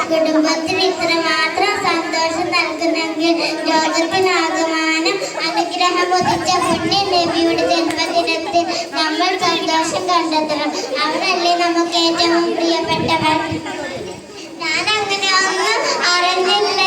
കുടുംബത്തിന് ഇത്രമാത്രം സന്തോഷം നൽകുന്നെങ്കിൽ ലോകത്തിനാകമാനം അനുഗ്രഹം ഉദിച്ച പുണ്യ നബിയുടെ ജന്മദിനത്തിൽ നമ്മൾ സന്തോഷം കണ്ടെത്തണം. അവരല്ലേ നമുക്ക് ഏറ്റവും പ്രിയപ്പെട്ടവർ. ഞാൻ അങ്ങനെ ഒന്നും അറിഞ്ഞില്ല.